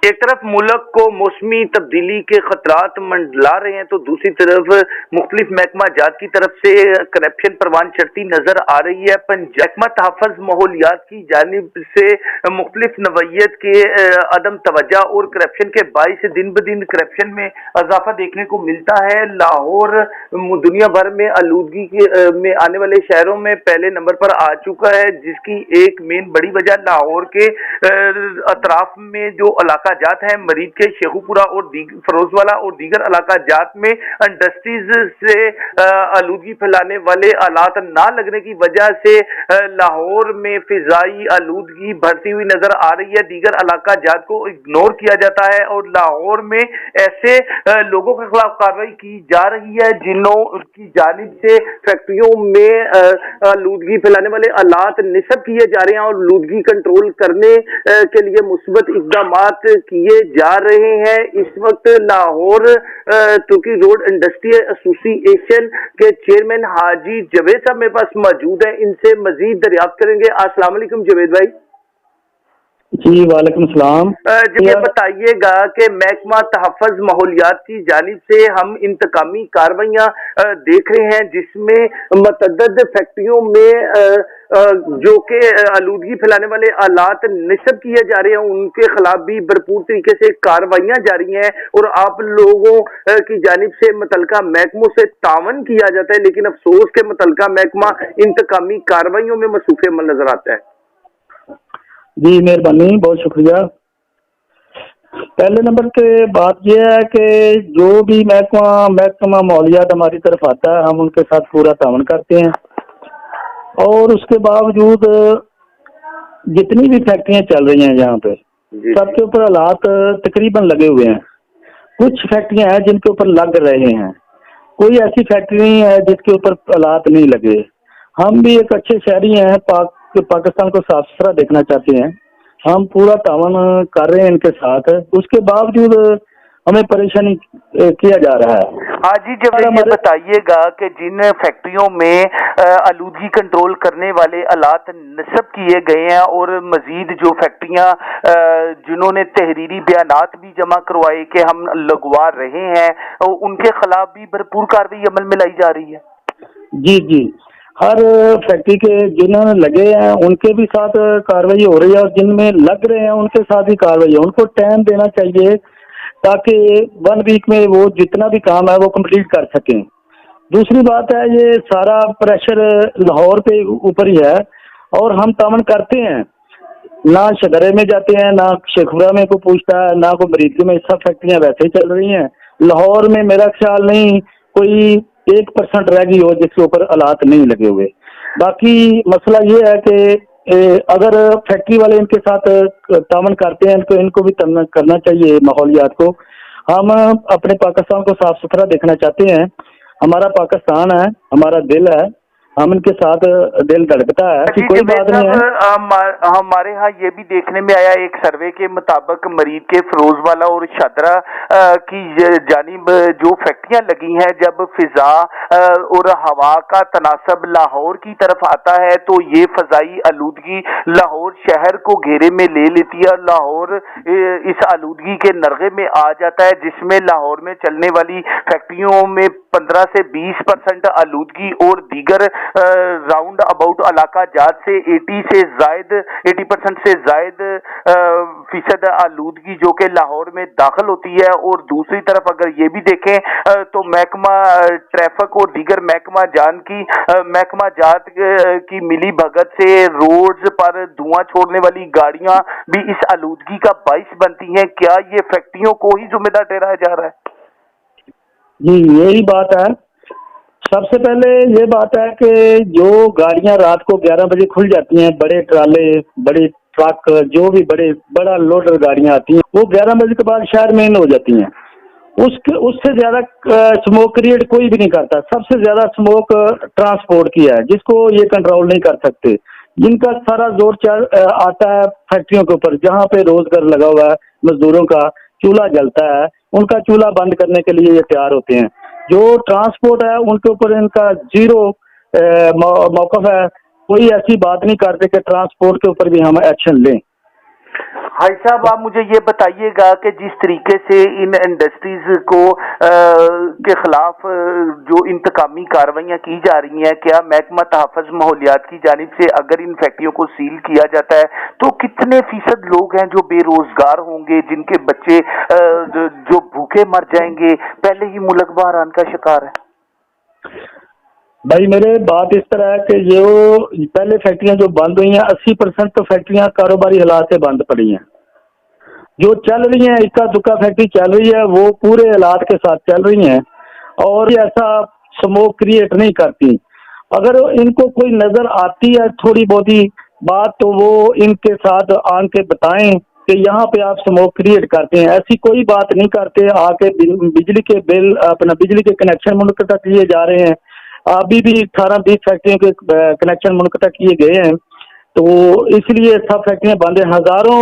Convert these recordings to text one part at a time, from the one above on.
ایک طرف ملک کو موسمی تبدیلی کے خطرات منڈلا رہے ہیں تو دوسری طرف مختلف محکمہ جات کی طرف سے کرپشن پروان چڑھتی نظر آ رہی ہے۔ محکمہ تحفظ ماحولیات کی جانب سے مختلف نوعیت کے عدم توجہ اور کرپشن کے باعث دن بدن کرپشن میں اضافہ دیکھنے کو ملتا ہے۔ لاہور دنیا بھر میں آلودگی میں آنے والے شہروں میں پہلے نمبر پر آ چکا ہے، جس کی ایک مین بڑی وجہ لاہور کے اطراف میں جو علاقہ جات ہیں، مرید کے شیخو پورہ اور فروز والا اور دیگر علاقہ جات میں انڈسٹریز سے آلودگی پھیلانے والے آلات نہ لگنے کی وجہ سے لاہور میں فضائی آلودگی بڑھتی ہوئی نظر آ رہی ہے۔ دیگر علاقہ جات کو اگنور کیا جاتا ہے اور لاہور میں ایسے لوگوں کے خلاف کارروائی کی جا رہی ہے جنہوں کی جانب سے فیکٹریوں میں آلودگی پھیلانے والے آلات نصب کیے جا رہے ہیں اور آلودگی کنٹرول کرنے کے لیے مثبت اقدامات کیے جا رہے ہیں۔ اس وقت لاہور ترکی روڈ انڈسٹری ایسوسی ایشن کے چیئرمین حاجی جاوید صاحب میرے پاس موجود ہیں، ان سے مزید دریافت کریں گے۔ السلام علیکم جاوید بھائی۔ جی وعلیکم السلام۔ جب یہ بتائیے گا کہ محکمہ تحفظ ماحولیات کی جانب سے ہم انتقامی کارروائیاں دیکھ رہے ہیں جس میں متعدد فیکٹریوں میں جو کہ آلودگی پھیلانے والے آلات نصب کیے جا رہے ہیں، ان کے خلاف بھی بھرپور طریقے سے کارروائیاں جاری ہیں اور آپ لوگوں کی جانب سے متعلقہ محکموں سے تعاون کیا جاتا ہے، لیکن افسوس کہ متعلقہ محکمہ انتقامی کارروائیوں میں مصروف عمل نظر آتا ہے۔ جی مہربانی، بہت شکریہ۔ پہلے نمبر پہ بات یہ ہے کہ جو بھی محکمہ ماحولیات ہماری طرف آتا ہے، ہم ان کے ساتھ پورا تعاون کرتے ہیں اور اس کے باوجود جتنی بھی فیکٹریاں چل رہی ہیں یہاں پہ سب کے اوپر آلات تقریباً لگے ہوئے ہیں۔ کچھ فیکٹریاں ہیں جن کے اوپر لگ رہے ہیں، کوئی ایسی فیکٹری نہیں ہے جس کے اوپر آلات نہیں لگے۔ ہم بھی ایک اچھے شہری ہیں، پاکستان کو صاف ستھرا دیکھنا چاہتے ہیں، ہم پورا تعاون کر رہے ہیں ان کے ساتھ، اس کے باوجود ہمیں پریشانی کیا جا رہا ہے۔ ہاں جی، جب یہ بتائیے گا کہ جن فیکٹریوں میں آلودگی کنٹرول کرنے والے آلات نصب کیے گئے ہیں اور مزید جو فیکٹریاں جنہوں نے تحریری بیانات بھی جمع کروائے کہ ہم لگوا رہے ہیں، ان کے خلاف بھی بھرپور کارروائی عمل میں لائی جا رہی ہے۔ جی ہر فیکٹری کے جنہوں نے لگے ہیں ان کے بھی ساتھ کارروائی ہو رہی ہے اور جن میں لگ رہے ہیں ان کے ساتھ بھی کارروائی ہے۔ ان کو ٹائم دینا چاہیے تاکہ 1 ویک میں وہ جتنا بھی کام ہے وہ کمپلیٹ کر سکیں۔ دوسری بات ہے، یہ سارا پریشر لاہور پہ اوپر ہی ہے اور ہم تعاون کرتے ہیں، نہ شدرے میں جاتے ہیں، نہ شیخورہ میں کوئی پوچھتا ہے، نہ کوئی مریدکی میں۔ سب فیکٹریاں ویسے ہی چل رہی ہیں۔ لاہور میں میرا خیال نہیں کوئی 1% رہ گئی ہو جس کے اوپر آلات نہیں لگے ہوئے۔ باقی مسئلہ یہ ہے کہ اگر فیکٹری والے ان کے ساتھ تعاون کرتے ہیں تو ان کو بھی کرنا چاہیے ماحولیات کو۔ ہم اپنے پاکستان کو صاف ستھرا دیکھنا چاہتے ہیں، ہمارا پاکستان ہے، ہمارا دل ہے، ہم ان کے ساتھ دل دھڑکتا ہے کہ کوئی بات نہیں ہے۔ ہمارے ہاں یہ بھی دیکھنے میں آیا ایک سروے کے مطابق مرید کے فروز والا اور شادرہ کی جانب جو فیکٹریاں لگی ہیں، جب فضا اور ہوا کا تناسب لاہور کی طرف آتا ہے تو یہ فضائی آلودگی لاہور شہر کو گھیرے میں لے لیتی ہے اور لاہور اس آلودگی کے نرغے میں آ جاتا ہے، جس میں لاہور میں چلنے والی فیکٹریوں میں 15 سے 20% آلودگی اور دیگر راؤنڈ اباؤٹ علاقہ جات سے 80% سے زائد فیصد آلودگی جو کہ لاہور میں داخل ہوتی ہے۔ اور دوسری طرف اگر یہ بھی دیکھیں تو محکمہ ٹریفک اور دیگر محکمہ جات کی ملی بھگت سے روڈز پر دھواں چھوڑنے والی گاڑیاں بھی اس آلودگی کا باعث بنتی ہیں۔ کیا یہ فیکٹریوں کو ہی ذمہ دار ٹھہرایا جا رہا ہے؟ جی یہی بات ہے۔ سب سے پہلے یہ بات ہے کہ جو گاڑیاں رات کو 11 بجے کھل جاتی ہیں، بڑے ٹرالے، بڑے ٹرک، جو بھی بڑا لوڈر گاڑیاں آتی ہیں، وہ 11 بجے کے بعد شہر میں ہو جاتی ہیں۔ اس سے زیادہ اسموک کریٹ کوئی بھی نہیں کرتا۔ سب سے زیادہ اسموک ٹرانسپورٹ کی ہے، جس کو یہ کنٹرول نہیں کر سکتے۔ جن کا سارا زور آتا ہے فیکٹریوں کے اوپر، جہاں پہ روزگار لگا ہوا ہے، مزدوروں کا چولہا جلتا ہے، ان کا چولہا بند کرنے کے لیے یہ تیار ہوتے ہیں۔ جو ٹرانسپورٹ ہے ان کے اوپر ان کا زیرو موقف ہے، کوئی ایسی بات نہیں کرتے کہ ٹرانسپورٹ کے اوپر بھی ہم ایکشن لیں۔ भाई साहब, आप मुझे ये बताइएगा कि जिस तरीके से इन इंडस्ट्रीज को के खिलाफ जो इंतकामी कार्रवाइयाँ की जा रही हैं, क्या महकमा तहफ़्फ़ुज़ माहौलियात की जानिब से अगर इन फैक्ट्रियों को सील किया जाता है तो कितने फीसद लोग हैं जो बेरोजगार होंगे, जिनके बच्चे जो भूखे मर जाएंगे? पहले ही मुल्क बहरान का शिकार है। भाई मेरे बात इस तरह है कि ये पहले फैक्ट्रियां जो बंद हुई हैं 80% तो फैक्ट्रियां कारोबारी हालात से बंद पड़ी हैं। जो चल रही हैं इक्का दुक्का फैक्ट्री चल रही है वो पूरे हालात के साथ चल रही हैं और ये ऐसा स्मोक क्रिएट नहीं करती। अगर इनको कोई नजर आती है थोड़ी बहुत ही बात तो वो इनके साथ आन के बताएं कि यहाँ पे आप स्मोक क्रिएट करते हैं। ऐसी कोई बात नहीं करते, आके बिजली के बिल अपना बिजली के कनेक्शन मुनक़ता किए जा रहे हैं। अभी भी 18-20 फैक्ट्रियों के कनेक्शन मुनक़ता किए गए हैं, तो इसलिए सब फैक्ट्रियां बंद हैं। हजारों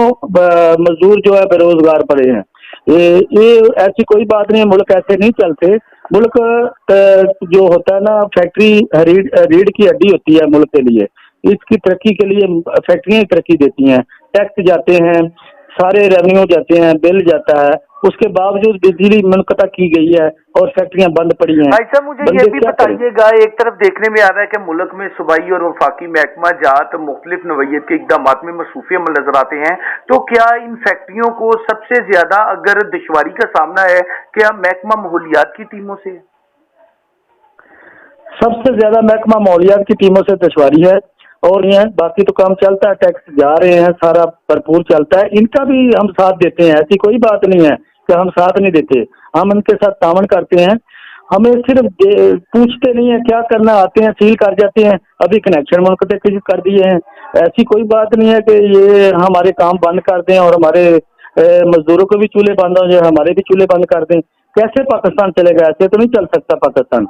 मजदूर जो है बेरोजगार पड़े हैं। ये ऐसी कोई बात नहीं है, मुल्क ऐसे नहीं चलते। मुल्क जो होता है ना, फैक्ट्री रीढ़ की हड्डी होती है मुल्क के लिए। इसकी तरक्की के लिए फैक्ट्रियां ही तरक्की देती हैं। टैक्स जाते हैं, सारे रेवेन्यू जाते हैं, बिल जाता है, उसके बावजूद बिजली मुनक़ता की गई है और फैक्ट्रियां बंद पड़ी हैं। ऐसा मुझे ये भी बताइएगा, एक तरफ देखने में आ रहा है कि मुल्क में सूबाई और वफाकी महकमा जात मुख्तलिफ नवैयत के इक़दाम में मसरूफ़ी अमल नजर आते हैं, तो क्या इन फैक्ट्रियों को सबसे ज्यादा अगर दुश्वारी का सामना है, क्या महकमा माहौलियात की टीमों से? सबसे ज्यादा महकमा माहौलियात की टीमों से दुश्वारी है। और ये बाकी तो काम चलता है, टैक्स जा रहे हैं, सारा भरपूर चलता है। इनका भी हम साथ देते हैं, ऐसी कोई बात नहीं है कि हम साथ नहीं देते। हम इनके साथ तामन करते हैं। हमें सिर्फ पूछते नहीं है क्या करना, आते हैं सील कर जाते हैं। अभी कनेक्शन मुनक़ता कर दिए हैं। ऐसी कोई बात नहीं है कि ये हमारे काम बंद कर दें और हमारे मजदूरों को भी चूल्हे बंद हो जाए, हमारे भी चूल्हे बंद कर दें। कैसे पाकिस्तान चलेगा? ऐसे तो नहीं चल सकता पाकिस्तान।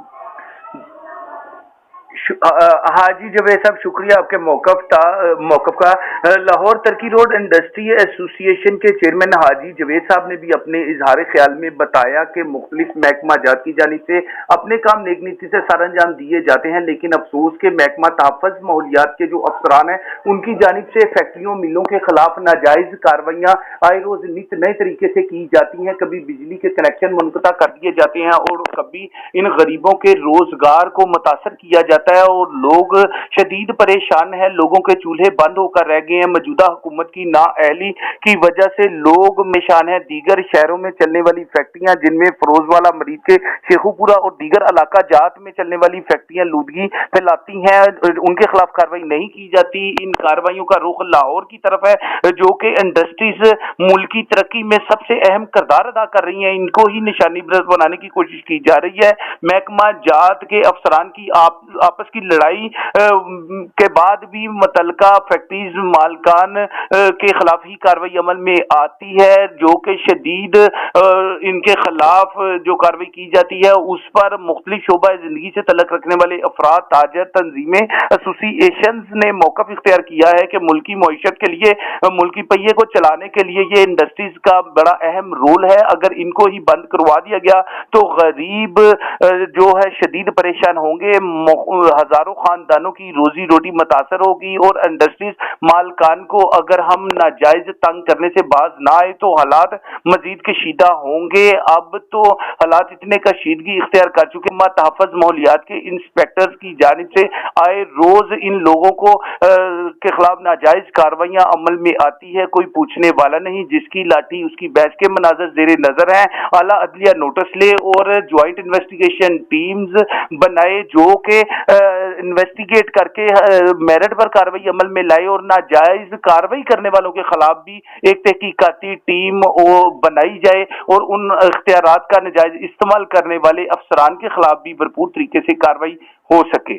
हाजी जवेद साहब, शुक्रिया आपके मौक़िफ़ का। लाहौर तरकी रोड इंडस्ट्री एसोसिएशन के चेयरमैन हाजी जवेद साहब ने भी अपने इजहार ख्याल में बताया कि मुख्तलिफ महकमा जात की जानिब से अपने काम नेक नीति से सर अंजाम दिए जाते हैं, लेकिन अफसोस के महकमा तहफ़्फ़ुज़ माहौलियात के जो अफसरान हैं उनकी जानिब से फैक्ट्रियों मिलों के खिलाफ नाजायज़ कार्रवाइयाँ आए रोज नित नए तरीके से की जाती हैं। कभी बिजली के कनेक्शन मुनक़ता कर दिए जाते हैं और कभी इन गरीबों के रोजगार को मुतासर किया जाता है और लोग शदीद परेशान हैं। लोगों के चूल्हे बंद होकर रह गए हैं। मौजूदा हुकूमत की नाअहली की वजह से लोग परेशान हैं। दीगर शहरों में चलने वाली फैक्ट्रियां, जिनमें फरोजवाला, मरीज के शेखुपुरा और दीगर इलाका जात में चलने वाली फैक्ट्रियां लूदगी फैलाती हैं, उनके खिलाफ कार्रवाई नहीं की जाती। इन कार्रवाइयों का रुख लाहौर की तरफ है, जो कि इंडस्ट्रीज मुल्क की तरक्की में सबसे अहम किरदार अदा कर रही हैं। इनको ही निशानी बनाने की कोशिश की जा रही है। महकमा जात के अफसरान की आपस की लड़ाई के बाद भी मुतल्लिका फैक्ट्रीज मालकान के खिलाफ ही कार्रवाई अमल में आती है, जो कि शदीद इनके खिलाफ जो कार्रवाई की जाती है उस पर मुख्तलिफ शोबा जिंदगी से तल्लुक रखने वाले अफराद, ताजर, तंजीमें, एसोसिएशन ने मौक़िफ़ इख्तियार किया है कि मुल्की मईशत के लिए, मुल्की पहिए को चलाने के लिए ये इंडस्ट्रीज का बड़ा अहम रोल है। अगर इनको ही बंद करवा दिया गया तो गरीब जो है शदीद परेशान होंगे, हजारों खानदानों की रोजी रोटी मुतासर होगी और इंडस्ट्रीज मालकान को अगर हम नाजायज तंग करने से बाज ना आए तो हालात मजीद कशीदा होंगे। अब तो हालात इतने कशीदगी इख्तियार कर चुके, तहफ़्फ़ुज़ माहौलियात के इंस्पेक्टर्स की जानिब से आए रोज इन लोगों को के खिलाफ नाजायज कार्रवाइयां अमल में आती है। कोई पूछने वाला नहीं, जिसकी लाठी उसकी बैच के मनाजर जेरे नजर हैं। आला अदलिया नोटिस ले और ज्वाइंट इन्वेस्टिगेशन टीम्स बनाए जो कि इन्वेस्टिगेट करके मेरिट पर कार्रवाई अमल में लाए और नाजायज कार्रवाई करने वालों के खिलाफ भी एक तहकीकाती टीम बनाई जाए और उन इख्तियारात का नाजायज इस्तेमाल करने वाले अफसरान के खिलाफ भी भरपूर तरीके से कार्रवाई हो सके।